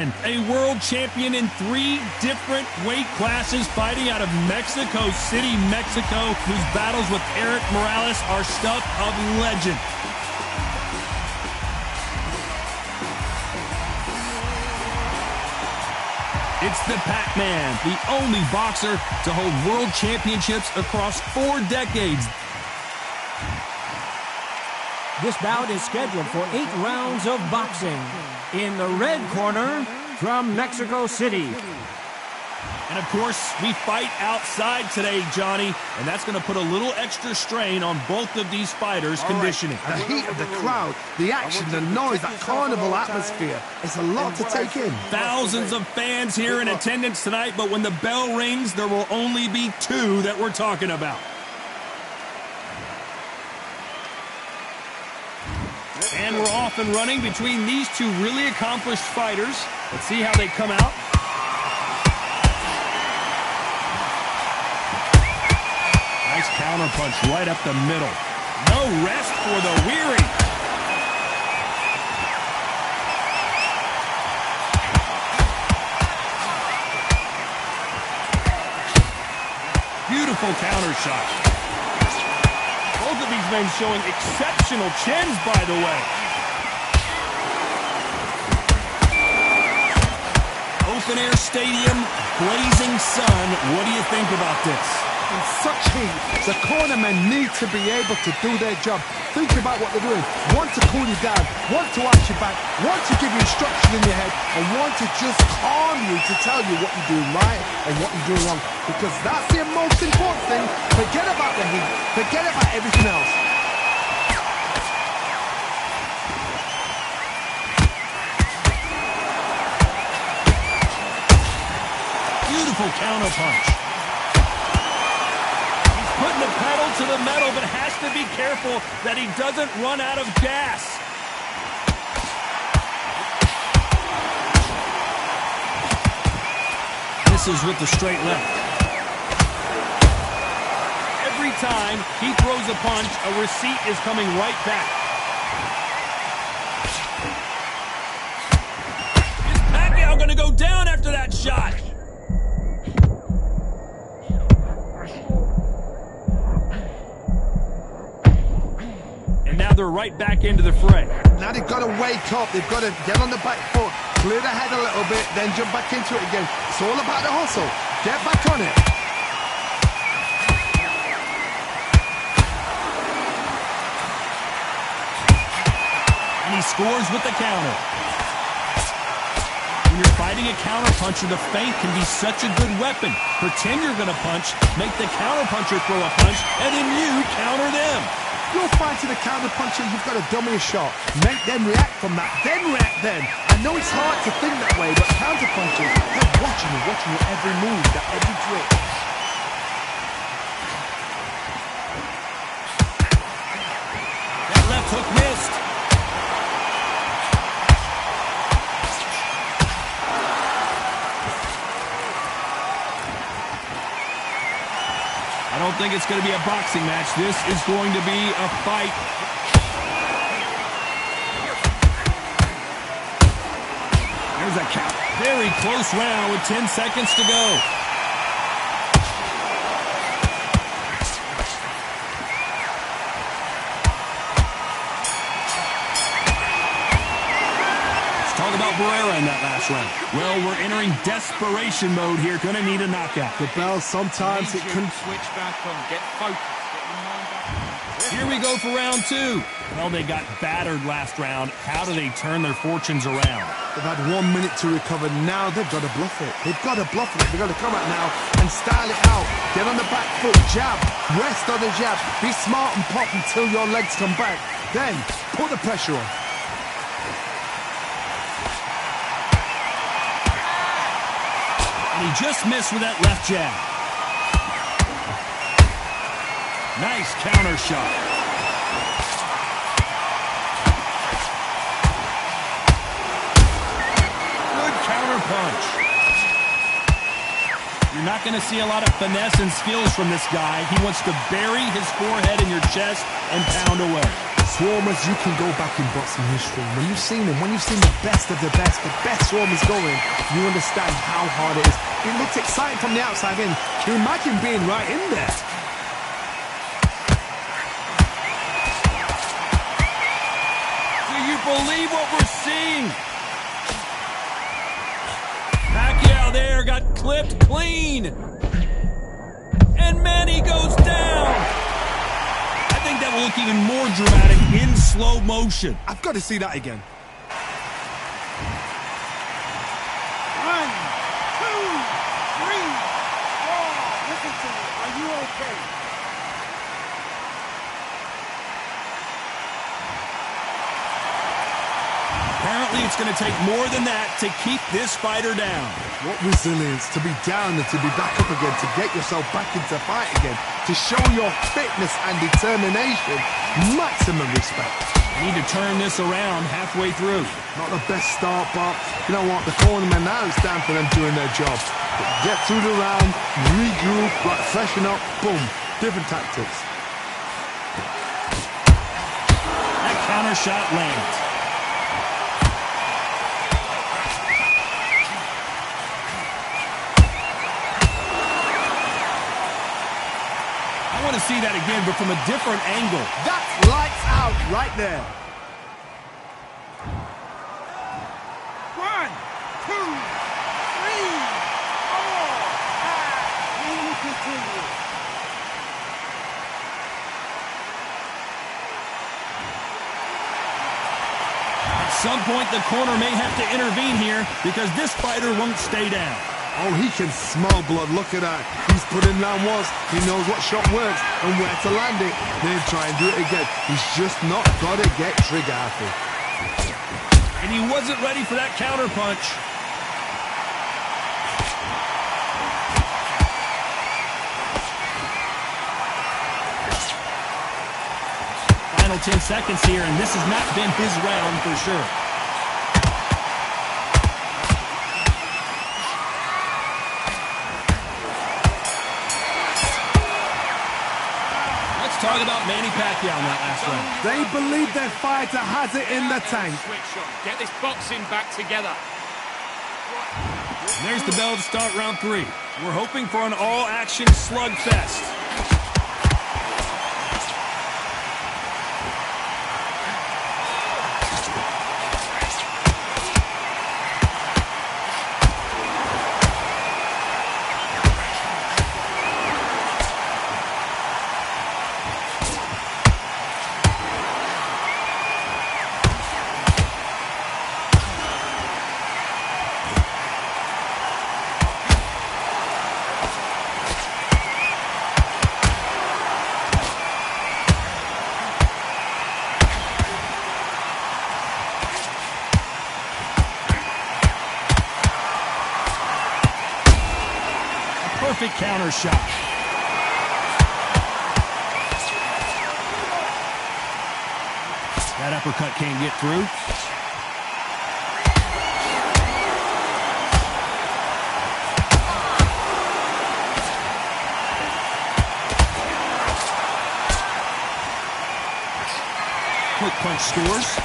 A world champion in 3 different weight classes, fighting out of Mexico City, Mexico, whose battles with Eric Morales are stuff of legend. It's the Pac-Man, the only boxer to hold world championships across 4 decades. This bout is scheduled for 8 rounds of boxing. In the red corner, from Mexico City. And of course, we fight outside today, Johnny, and that's going to put a little extra strain on both of these fighters' conditioning. The heat of the crowd, the action, the noise, that carnival atmosphere, it's a lot to take in. Thousands of fans here in attendance tonight, but when the bell rings, there will only be 2 that we're talking about. And we're off and running between these 2 really accomplished fighters. Let's see how they come out. Nice counter punch right up the middle. No rest for the weary. Beautiful counter shot. Both of these men showing exceptional chins, by the way. Open air stadium, blazing sun. What do you think about this? In such heat, the cornermen need to be able to do their job. Think about what they're doing. One to cool you down, one to watch your back, one to give you instruction in your head, and one to just calm you to tell you what you're doing right and what you're doing wrong. Because that's the most important thing. Forget about the heat. Forget about everything else. Beautiful counter punch. He's putting the pedal to the metal, but has to be careful that he doesn't run out of gas. Misses with the straight left. Every time he throws a punch, a receipt is coming right back. Is Pacquiao going to go down after that shot? Now they're right back into the fray. Now they've got to wake up. They've got to get on the back foot, clear the head a little bit, then jump back into it again. It's all about the hustle. Get back on it. And he scores with the counter. When you're fighting a counter puncher, the feint can be such a good weapon. Pretend you're going to punch, make the counter puncher throw a punch, and then you counter them. You're fighting a counter puncher, you've got to dummy a shot. Make them react from that, then react then. I know it's hard to think that way, but counter punchers, they're watching your every move, that every trick. That left hook missed. I don't think it's going to be a boxing match. This is going to be a fight. There's a count. Very close round with 10 seconds to go. Let's talk about Barrera in that last round. Well, we're entering desperation mode here. Going to need a knockout. The bell, sometimes it can switch back on, get focused, get your mind back. Here we go for round 2. Well, they got battered last round. How do they turn their fortunes around? They've had 1 minute to recover. Now they've got to bluff it. They've got to bluff it. They've got to come out now and style it out. Get on the back foot, jab, rest on the jab. Be smart and pop until your legs come back. Then put the pressure on. And he just missed with that left jab. Nice counter shot. Good counter punch. You're not going to see a lot of finesse and skills from this guy. He wants to bury his forehead in your chest and pound away. swarmers you can go back in boxing history. When you've seen them, when you've seen the best swarmers going, you understand how hard it is. It looks exciting from the outside in. Can you imagine being right in there? Do you believe what we're seeing? Pacquiao there got clipped clean. And Manny goes down. I think that will look even more dramatic in slow motion. I've got to see that again. 1, 2, 3, 4. Listen to me. Are you okay? Apparently, it's going to take more than that to keep this fighter down. What resilience to be down and to be back up again, to get yourself back into fight again, to show your fitness and determination. Maximum respect. Need to turn this around halfway through. Not the best start, but you know what? The cornermen now, it's down for them doing their job. Get through the round, regroup, right, freshen up, boom. Different tactics. That counter shot lands. I want to see that again, but from a different angle. That's lights out right there. 1, 2, 3, 4, 5. Continue. At some point, the corner may have to intervene here because this fighter won't stay down. Oh, he can smell blood. Look at that. He's putting down once. He knows what shot works and where to land it. Then try and do it again. He's just not got to get trigger happy. And he wasn't ready for that counter punch. Final 10 seconds here, and this has not been his round for sure. Talk about Manny Pacquiao in that last round. They believe their fighter has it in the tank. Switch on. Get this boxing back together. And there's the bell to start round 3. We're hoping for an all-action slugfest. Perfect counter shot. That uppercut can't get through. Quick punch scores.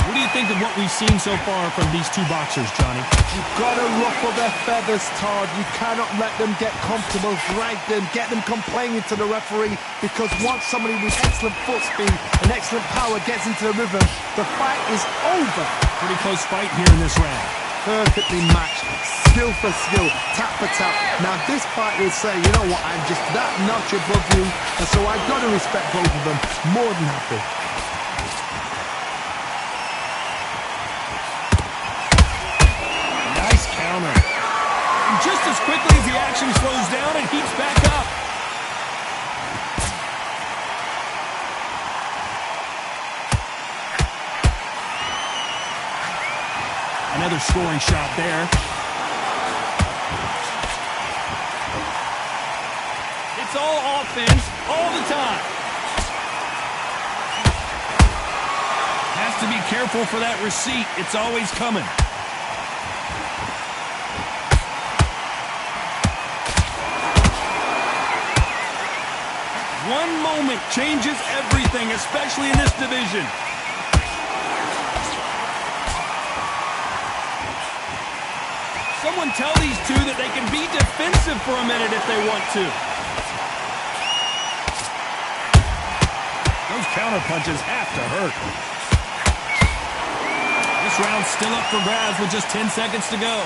What do you think of what we've seen so far from these two boxers, Johnny? You've got to ruffle their feathers, Todd. You cannot let them get comfortable, drag them, get them complaining to the referee, because once somebody with excellent foot speed and excellent power gets into the rhythm, the fight is over. Pretty close fight here in this round. Perfectly matched, skill for skill, tap for tap. Now this fight will say, you know what, I'm just that notch above you, and so I've got to respect both of them. More than happy. And just as quickly as the action slows down, it heats back up. Another scoring shot there. It's all offense all the time. Has to be careful for that receipt. It's always coming. One moment changes everything, especially in this division. Someone tell these two that they can be defensive for a minute if they want to. Those counter punches have to hurt. This round's still up for grabs with just 10 seconds to go.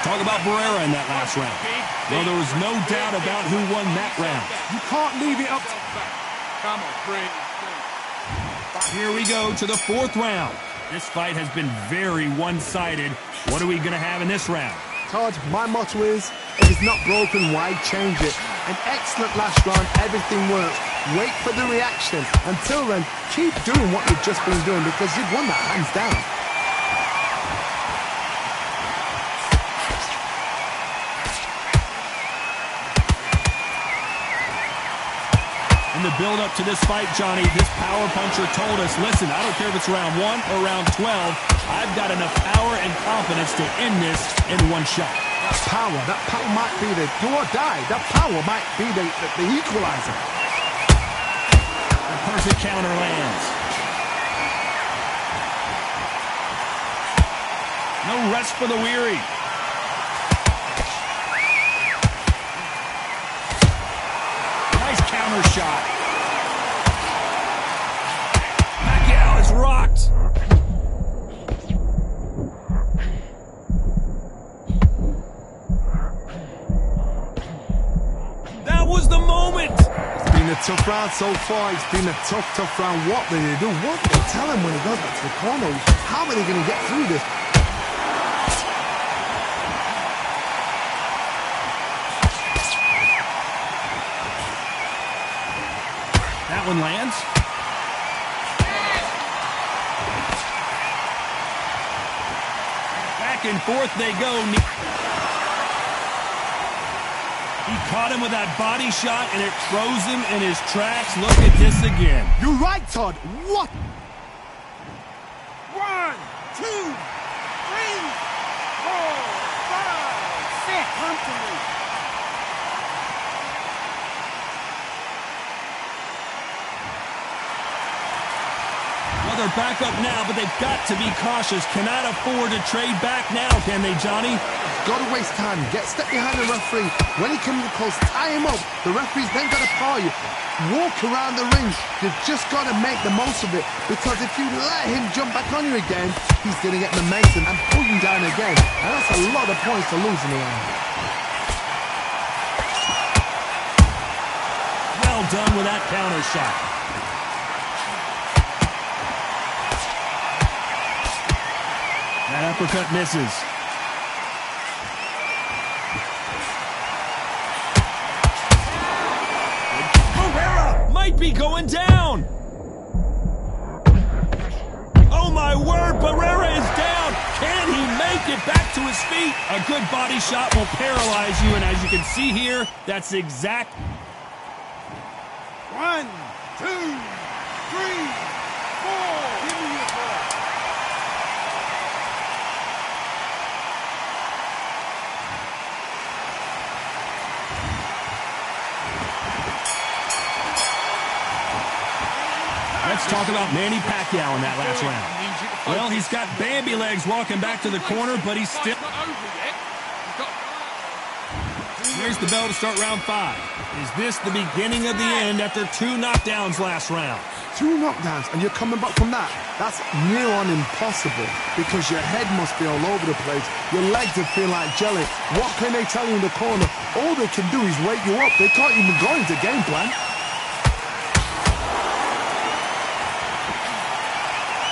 Talk about Barrera in that last round. Well, there was no doubt about who won that round. You can't leave it up. Come on, breathe. Here we go to the fourth round. This fight has been very one-sided. What are we going to have in this round? Todd, my motto is, if it's not broken, why change it? An excellent last round, everything works. Wait for the reaction. Until then, keep doing what you've just been doing because you've won that hands down. In the build-up to this fight, Johnny, this power puncher told us, listen, I don't care if it's round 1 or round 12, I've got enough power and confidence to end this in one shot. That power might be the do or die. That power might be the equalizer. The perfect counter lands. No rest for the weary. Nice counter shot. Pacquiao is rocked. That was the moment. It's been a tough round so far. It's been a tough round. What do they do? What do they tell him when he goes back to the corner? How are they going to get through this? That one lands. Back and forth they go. He caught him with that body shot, and it froze him in his tracks. Look at this again. You're right, Todd. What? 1, 2, 3, 4, 5, 6. Come to me. Well, they're back up now, but they've got to be cautious. Cannot afford to trade back now, can they, Johnny? Got to waste time. Get step behind the referee. When he comes close, tie him up. The referee's then got to power you. Walk around the ring. You've just got to make the most of it. Because if you let him jump back on you again, he's going to get momentum and pull you down again. And that's a lot of points to lose in the round. Well done with that counter shot. That uppercut misses. Barrera might be going down. Oh my word, Barrera is down. Can he make it back to his feet? A good body shot will paralyze you, and as you can see here, that's exact. 1, 2, 3, 4. Give me your ball. Let's talk about Manny Pacquiao in that last round. Well, he's got Bambi legs walking back to the corner, but he's still... Here's the bell to start round 5. Is this the beginning of the end after 2 knockdowns last round? 2 knockdowns, and you're coming back from that. That's near on impossible because your head must be all over the place. Your legs will feel like jelly. What can they tell you in the corner? All they can do is wake you up. They can't even go into game plan.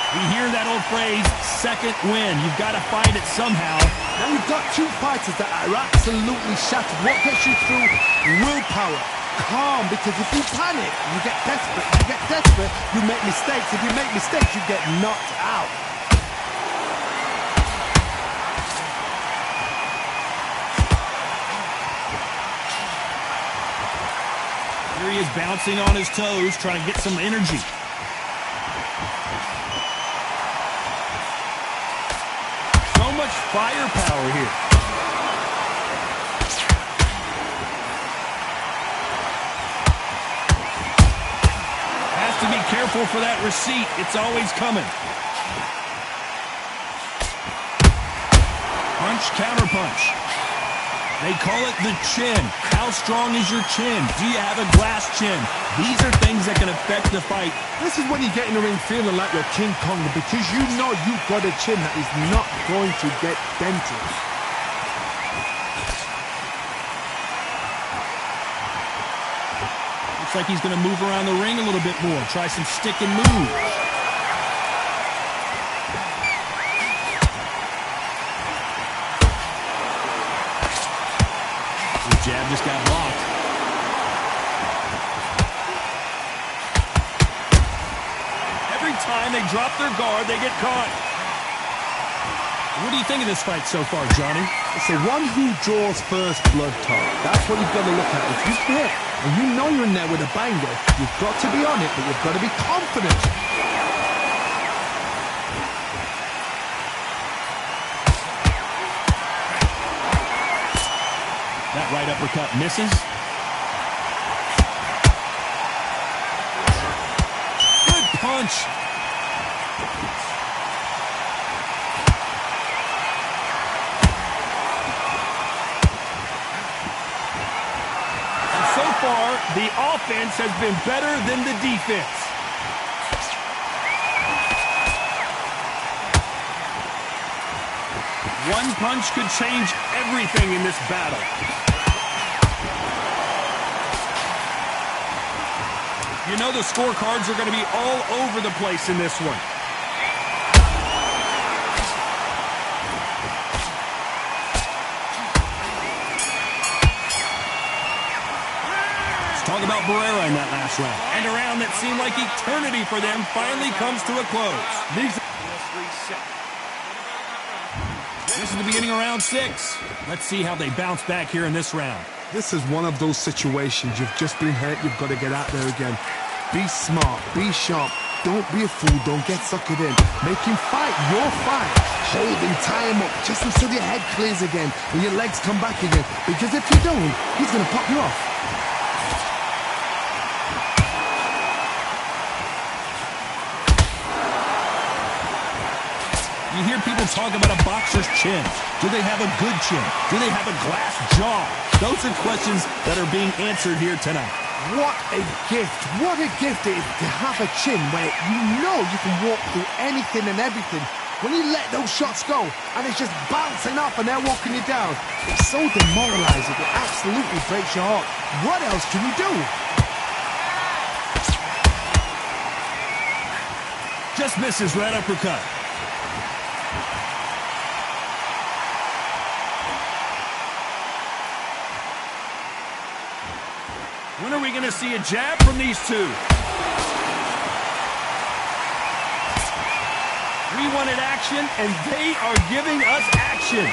We hear that old phrase, second win. You've got to find it somehow. Now you've got 2 fighters that are absolutely shattered. What gets you through? Willpower. Calm, because if you panic, you get desperate. You get desperate, you make mistakes. If you make mistakes, you get knocked out. Here he is bouncing on his toes, trying to get some energy. much firepower here. Has to be careful for that receipt. It's always coming. Punch, counter punch. They call it the chin. How strong is your chin? Do you have a glass chin? These are things that can affect the fight. This is when you get in the ring feeling like you're King Kong, because you know you've got a chin that is not going to get dented. Looks like he's going to move around the ring a little bit more. Try some stick and move. Jab just got blocked. Every time they drop their guard, they get caught. What do you think of this fight so far, Johnny? It's the one who draws first blood talk. That's what you've got to look at. If you're hit and you know you're in there with a banger, you've got to be on it, but you've got to be confident. That right uppercut misses. Good punch. And so far, the offense has been better than the defense. One punch could change everything in this battle. You know the scorecards are going to be all over the place in this one. Let's talk about Barrera in that last round. And a round that seemed like eternity for them finally comes to a close. This is the beginning of round 6. Let's see how they bounce back here in this round. This is one of those situations. You've just been hurt. You've got to get out there again. Be smart. Be sharp. Don't be a fool. Don't get suckered in. Make him fight your fight. Hold him, tie him up, just until your head clears again and your legs come back again. Because if you don't, he's going to pop you off. You hear people talk about a boxer's chin. Do they have a good chin? Do they have a glass jaw? Those are questions that are being answered here tonight. What a gift. What a gift it is to have a chin where you know you can walk through anything and everything. When you let those shots go and it's just bouncing off and they're walking you down, it's so demoralizing. It absolutely breaks your heart. What else can you do? Just misses right uppercut. When are we going to see a jab from these two? We wanted action, and they are giving us action.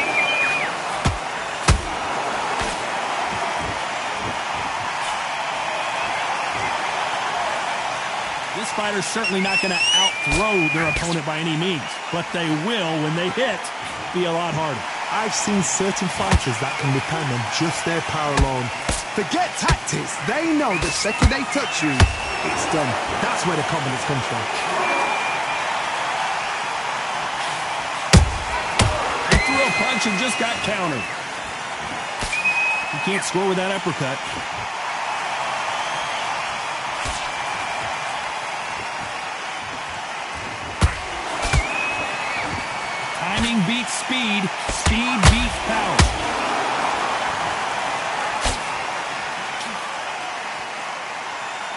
This fighter's certainly not going to outthrow their opponent by any means, but they will, when they hit, be a lot harder. I've seen certain fighters that can depend on just their power alone. Forget tactics. They know the second they touch you, it's done. That's where the confidence comes from. He threw a punch and just got countered. He can't score with that uppercut. Timing beats speed. Speed beats power.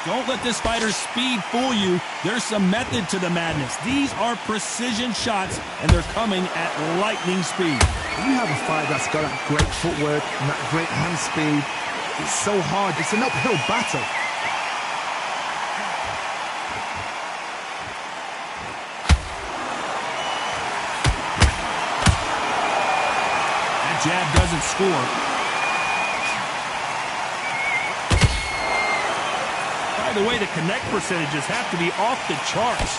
Don't let this fighter's speed fool you. There's some method to the madness. These are precision shots, and they're coming at lightning speed. When you have a fight that's got that great footwork and that great hand speed, it's so hard. It's an uphill battle. That jab doesn't score. By the way, the connect percentages have to be off the charts.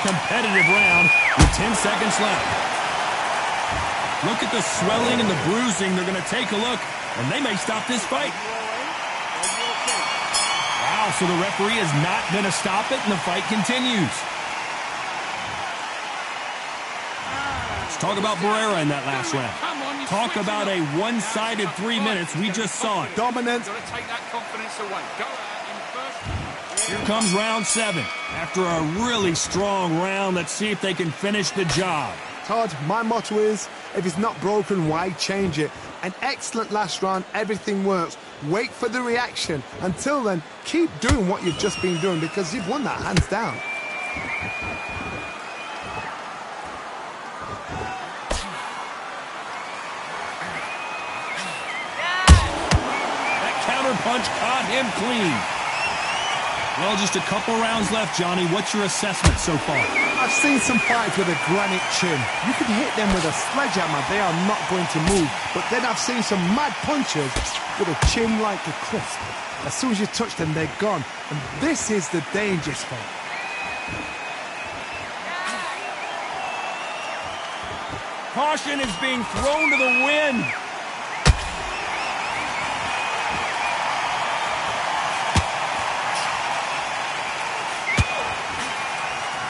competitive round with 10 seconds left. Look at the swelling and the bruising. They're going to take a look, and they may stop this fight. Wow, so the referee is not going to stop it, and the fight continues. Let's talk about Barrera in that last round. Talk about a one-sided 3 minutes. We just saw it. Dominant. Take that confidence away. Go out in first. Here comes round 7. After a really strong round, let's see if they can finish the job. Todd, my motto is, if it's not broken, why change it? An excellent last round, everything works. Wait for the reaction. Until then, keep doing what you've just been doing because you've won that hands down. That counter punch caught him clean. Well, just a couple rounds left, Johnny. What's your assessment so far? I've seen some fights with a granite chin. You can hit them with a sledgehammer, they are not going to move. But then I've seen some mad punchers with a chin like a crisp. As soon as you touch them, they're gone. And this is the danger spot. Caution is being thrown to the wind.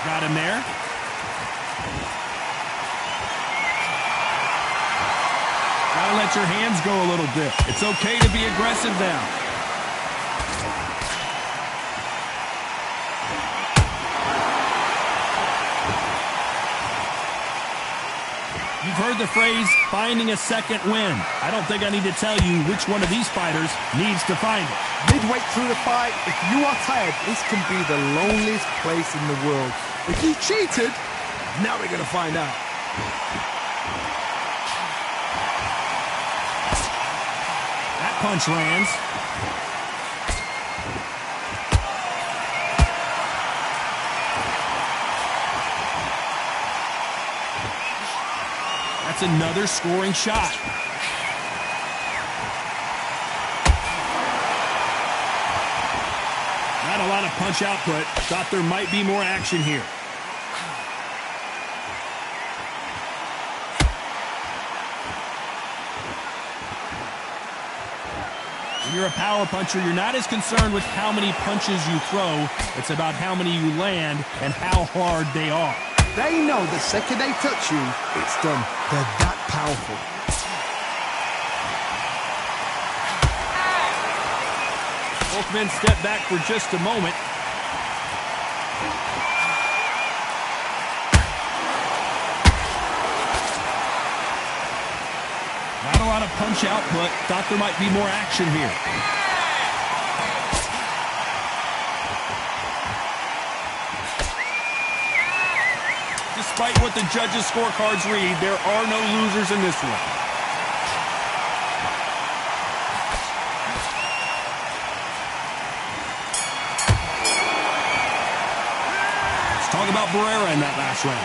Got him there. Gotta let your hands go a little bit. It's okay to be aggressive now. You've heard the phrase, finding a second win. I don't think I need to tell you which one of these fighters needs to find it. Midway through the fight, if you are tired, this can be the loneliest place in the world. If you cheated, now we're going to find out. That punch lands. That's another scoring shot. Not a lot of punch output. Thought there might be more action here. When you're a power puncher, you're not as concerned with how many punches you throw. It's about how many you land and how hard they are. They know the second they touch you, it's done. They're that powerful. Both men step back for just a moment. Not a lot of punch output. Thought there might be more action here. Despite what the judges' scorecards read, there are no losers in this one. Talk about Barrera in that last round.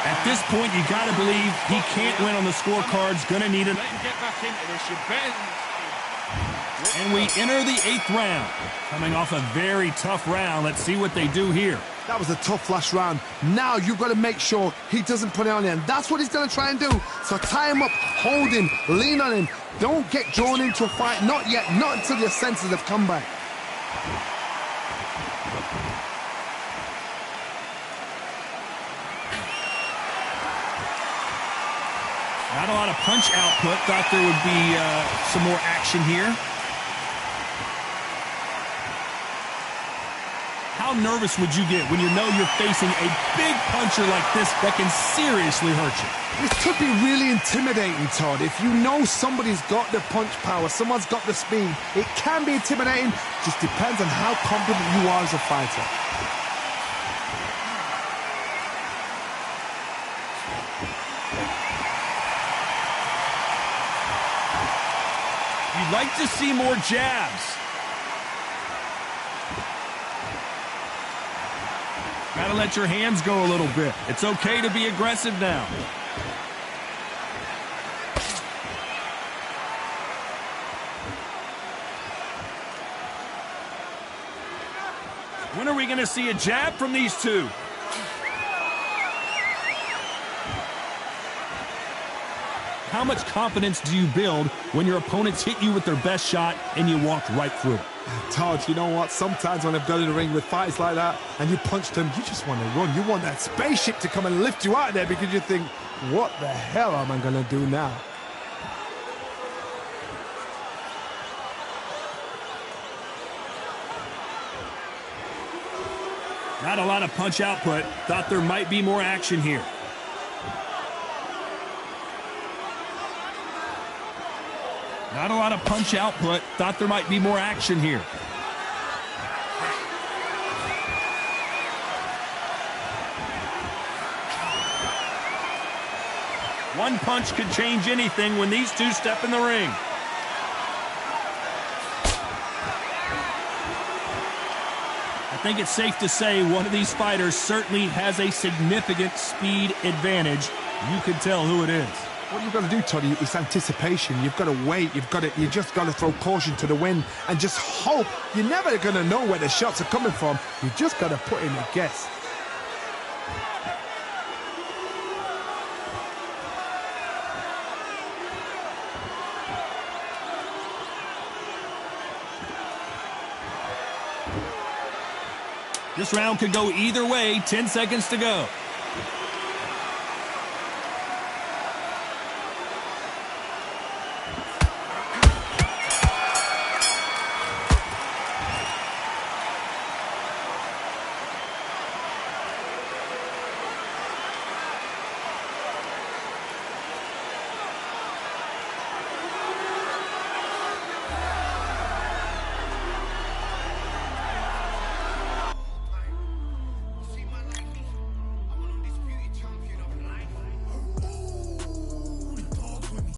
At this point, you got to believe he can't win on the scorecards. Going to need it. And we enter the 8th round. Coming off a very tough round. Let's see what they do here. That was a tough last round. Now you've got to make sure he doesn't put it on you. And that's what he's going to try and do. So tie him up, hold him, lean on him. Don't get drawn into a fight. Not yet. Not until your senses have come back. Not a lot of punch output. Thought there would be some more action here. How nervous would you get when you know you're facing a big puncher like this that can seriously hurt you? This could be really intimidating, Todd. If you know somebody's got the punch power, someone's got the speed, it can be intimidating. Just depends on how confident you are as a fighter. You'd like to see more jabs. Gotta let your hands go a little bit. It's okay to be aggressive now. When are we gonna see a jab from these two? How much confidence do you build when your opponents hit you with their best shot and you walk right through it? Todd, you know what? Sometimes when I've got in the ring with fights like that and you punch them, you just want to run. You want that spaceship to come and lift you out of there because you think, what the hell am I going to do now? Not a lot of punch output. Thought there might be more action here. Not a lot of punch output. Thought there might be more action here. One punch could change anything when these two step in the ring. I think it's safe to say one of these fighters certainly has a significant speed advantage. You can tell who it is. What you've got to do, Toddy, is anticipation. You've got to wait. You just got to throw caution to the wind and just hope. You're never going to know where the shots are coming from. You just got to put in a guess. This round could go either way. 10 seconds to go.